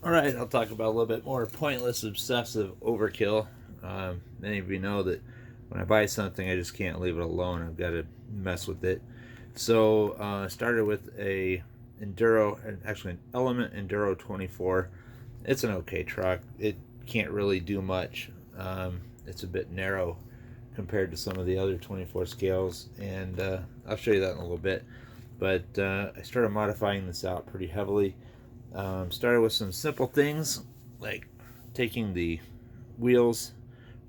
Alright, I'll talk about a little bit more pointless, obsessive overkill. Many of you know that when I buy something, I just can't leave it alone. I've got to mess with it. So I started with a actually an Element Enduro24. It's an okay truck. It can't really do much. It's a bit narrow compared to some of the other 24 scales, and I'll show you that in a little bit. But I started modifying this out pretty heavily. Started with some simple things like taking the wheels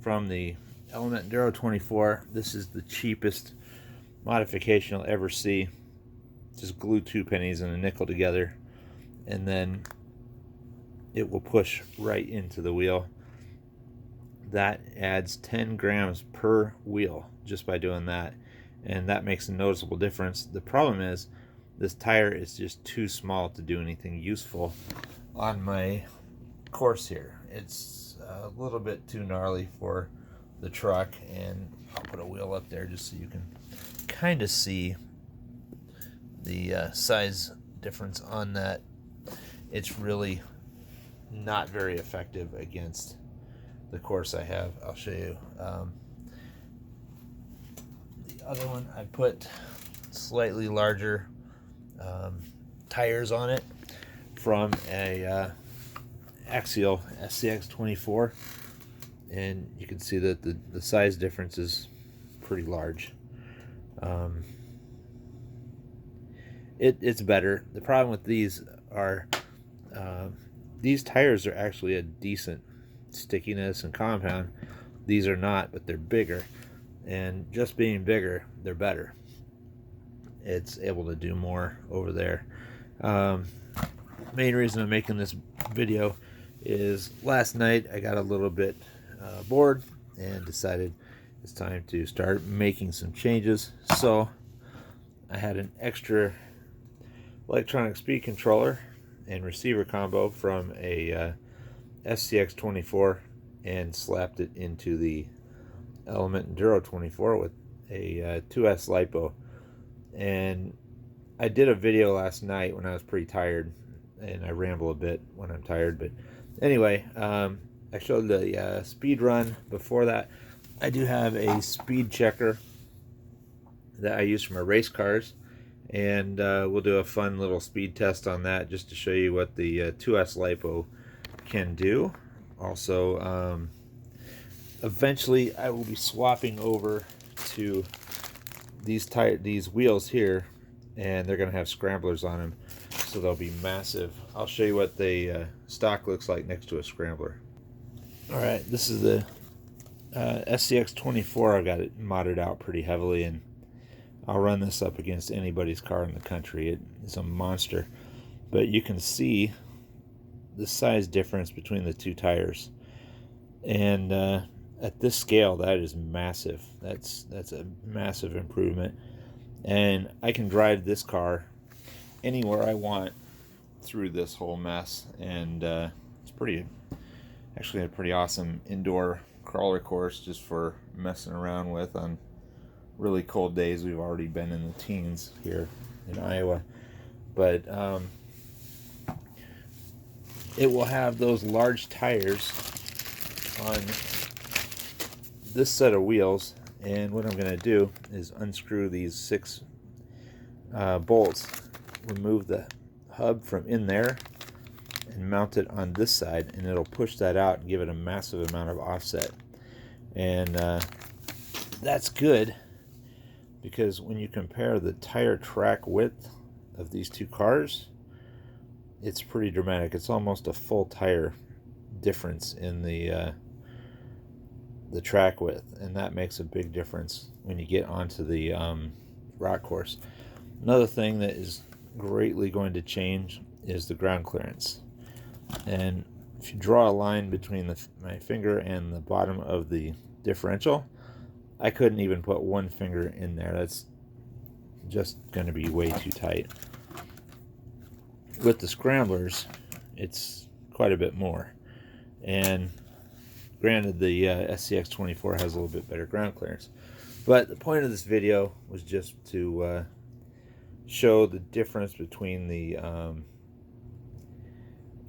from the Element Enduro24. This is the cheapest modification you'll ever see. Just glue 2 pennies and a nickel together, and then it will push right into the wheel. That adds 10 grams per wheel just by doing that, and that makes a noticeable difference. The problem is this tire is just too small to do anything useful on my course here. It's a little bit too gnarly for the truck, and I'll put a wheel up there just so you can kind of see the size difference on that. It's really not very effective against the course I have. I'll show you. The other one, I put slightly larger tires on it from a Axial SCX24, and you can see that the size difference is pretty large. It's better. The problem with these are these tires are actually a decent stickiness and compound. These are not, but they're bigger, and just being bigger, they're better. It's able to do more over there. Main reason I'm making this video is last night I got a little bit bored and decided it's time to start making some changes. So I had an extra electronic speed controller and receiver combo from a SCX24 and slapped it into the Element Enduro24 with a 2S lipo. And I did a video last night when I was pretty tired, and I ramble a bit when I'm tired, but anyway, I showed the speed run. Before that, I do have a speed checker that I use for my race cars, and we'll do a fun little speed test on that just to show you what the 2S lipo can do. Also, eventually I will be swapping over to these wheels here, and they're going to have scramblers on them, so they'll be massive. I'll show you what the stock looks like next to a scrambler. Alright, this is the SCX24. I've got it modded out pretty heavily, and I'll run this up against anybody's car in the country. It's a monster, but you can see the size difference between the two tires, and at this scale, that is massive. That's a massive improvement, and I can drive this car anywhere I want through this whole mess, and it's actually a pretty awesome indoor crawler course just for messing around with on really cold days. We've already been in the teens here in Iowa, but it will have those large tires on this set of wheels, and what I'm going to do is unscrew these 6 bolts, remove the hub from in there, and mount it on this side, and it'll push that out and give it a massive amount of offset. And that's good, because when you compare the tire track width of these two cars, it's pretty dramatic. It's almost a full tire difference in the track width, and that makes a big difference when you get onto the rock course. Another thing that is greatly going to change is the ground clearance. And if you draw a line between my finger and the bottom of the differential, I couldn't even put one finger in there. That's just going to be way too tight. With the scramblers, it's quite a bit more, and granted, the SCX24 has a little bit better ground clearance, but the point of this video was just to show the difference between the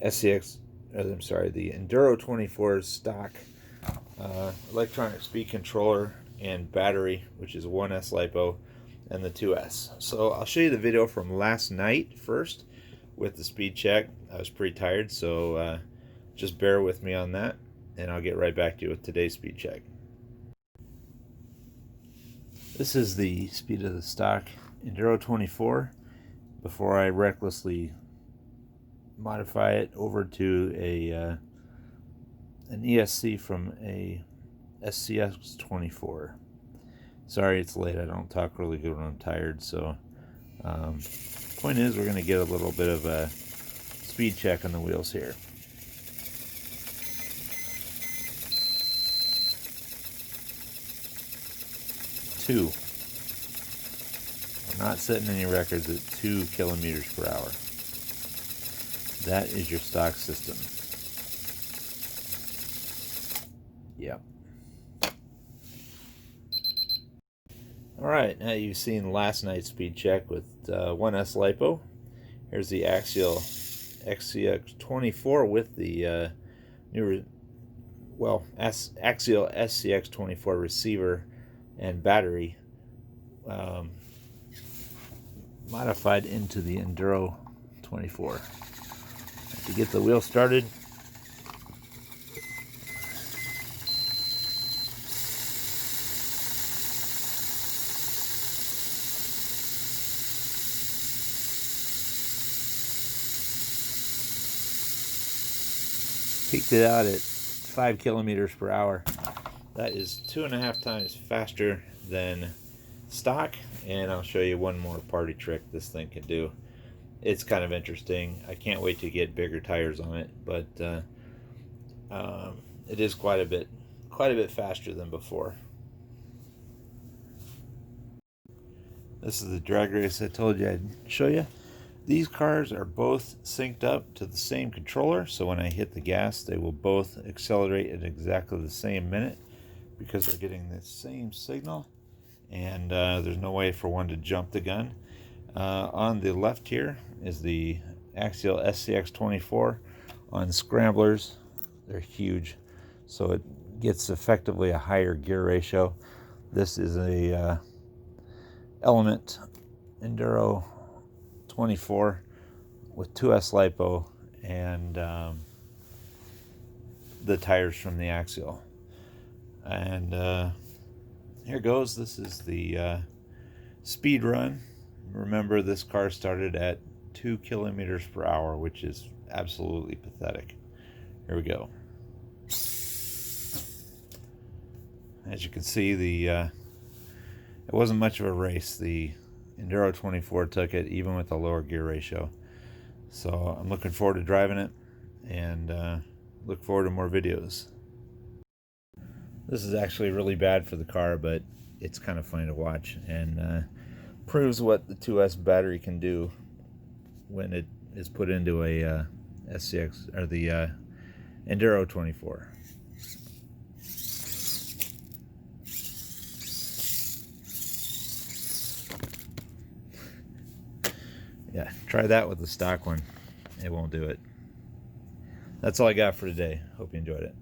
SCX I'm sorry, the Enduro24 stock electronic speed controller and battery, which is 1S lipo and the 2S. So I'll show you the video from last night first with the speed check. I was pretty tired, so just bear with me on that, and I'll get right back to you with today's speed check. This is the speed of the stock Enduro24 before I recklessly modify it over to an ESC from a SCX24. Sorry it's late, I don't talk really good when I'm tired, so point is we're going to get a little bit of a speed check on the wheels here. We're not setting any records at 2 kilometers per hour. That is your stock system. Yep. Alright, now you've seen last night's speed check with 1S lipo. Here's the Axial SCX24 with the Axial SCX24 receiver and battery modified into the Enduro24. To get the wheel started, peaked it out at 5 kilometers per hour. That is 2.5 times faster than stock, and I'll show you one more party trick this thing can do. It's kind of interesting. I can't wait to get bigger tires on it, but it is quite a bit faster than before. This is the drag race I told you I'd show you. These cars are both synced up to the same controller, so when I hit the gas, they will both accelerate at exactly the same minute because they're getting the same signal, and there's no way for one to jump the gun. On the left here is the Axial SCX24. On scramblers, they're huge, so it gets effectively a higher gear ratio. This is a Element Enduro24 with 2S lipo and the tires from the Axial. And here goes. This is the speed run. Remember, this car started at 2 kilometers per hour, which is absolutely pathetic. Here we go. As you can see, it wasn't much of a race. The Enduro24 took it, even with the lower gear ratio. So I'm looking forward to driving it, and look forward to more videos. This is actually really bad for the car, but it's kind of fun to watch, and proves what the 2S battery can do when it is put into a SCX or the Enduro24. Yeah, try that with the stock one. It won't do it. That's all I got for today. Hope you enjoyed it.